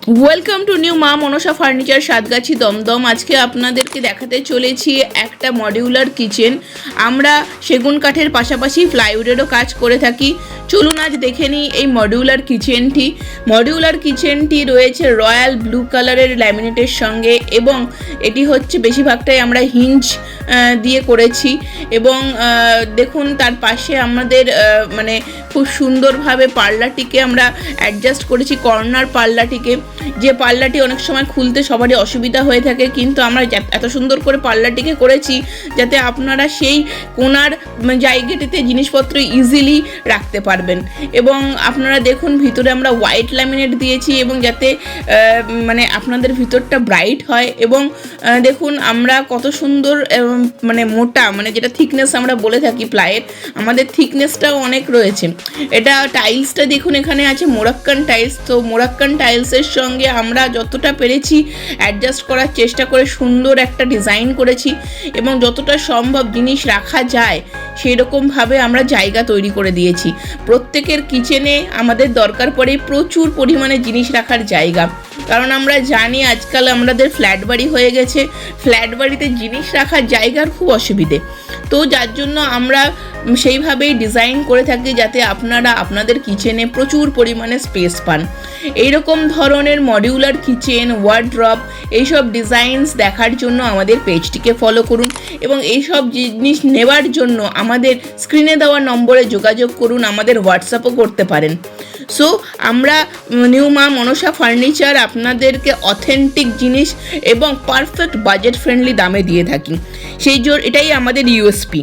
Welcome to new মা Manasa furniture Satgachhi Dumdum. আজকে আপনাদেরকে দেখাতে চলেছি একটা মডিউলার কিচেন। আমরা সেগুন কাঠের পাশাপাশি প্লাইউডেরও কাজ করে থাকি। চলুন আজ দেখে নিই এই মডিউলার কিচেনটি রয়েছে রয়্যাল ব্লু কালারের ল্যামিনেটের সঙ্গে, এবং এটি হচ্ছে বেশিরভাগটাই আমরা হিঞ্জ দিয়ে করেছি। এবং দেখুন তার পাশে আমাদের মানে খুব সুন্দরভাবে পাল্লাটিকে আমরা অ্যাডজাস্ট করেছি, কর্নার পাল্লাটিকে। যে পাল্লাটি অনেক সময় খুলতে সবারই অসুবিধা হয়ে থাকে, কিন্তু আমরা এত সুন্দর করে পাল্লাটিকে করেছি যাতে আপনারা সেই কোণার জায়গাটিতে জিনিসপত্র ইজিলি রাখতে পারবেন। এবং আপনারা দেখুন ভিতরে আমরা হোয়াইট ল্যামিনেট দিয়েছি, এবং যাতে মানে আপনাদের ভিতরটা ব্রাইট হয়। এবং দেখুন আমরা কত সুন্দর মানে মোটা, মানে যেটা থিকনেস আমরা বলে থাকি প্লাইয়ের, আমাদের থিকনেসটাও অনেক রয়েছে। এটা টাইলসটা দেখুন এখানে আছে মোরাক্কান টাইলস। তো মোরাক্কান টাইলসের সঙ্গে আমরা যতটা পেরেছি অ্যাডজাস্ট করার চেষ্টা করে সুন্দর একটা ডিজাইন করেছি, এবং যতটা সম্ভব জিনিস রাখা যায় সেই রকমভাবে আমরা জায়গা তৈরি করে দিয়েছি। প্রত্যেকের কিচেনে আমাদের দরকার পড়ে প্রচুর পরিমাণে জিনিস রাখার জায়গা, কারণ আমরা জানি আজকাল আমাদের ফ্ল্যাট বাড়ি হয়ে গেছে, ফ্ল্যাট বাড়িতে জিনিস রাখার জায়গার খুব অসুবিধে। তো যার জন্য আমরা সেইভাবেই ডিজাইন করে থাকি যাতে আপনারা আপনাদের কিচেনে প্রচুর পরিমাণে স্পেস পান। এইরকম ধরনের মডিউলার কিচেন, ওয়ার্ড্রপ, এইসব ডিজাইনস দেখার জন্য আমাদের পেজটিকে ফলো করুন, এবং এইসব জিনিস নেওয়ার জন্য আমাদের স্ক্রিনে দেওয়া নম্বরে যোগাযোগ করুন, আমাদের হোয়াটসঅ্যাপও করতে পারেন। সো আমরা নিউ মা মনসা ফার্নিচার আপনাদেরকে অথেন্টিক জিনিস এবং পারফেক্ট বাজেট ফ্রেন্ডলি দামে দিয়ে থাকি। এটাই আমাদের ইউএসপি।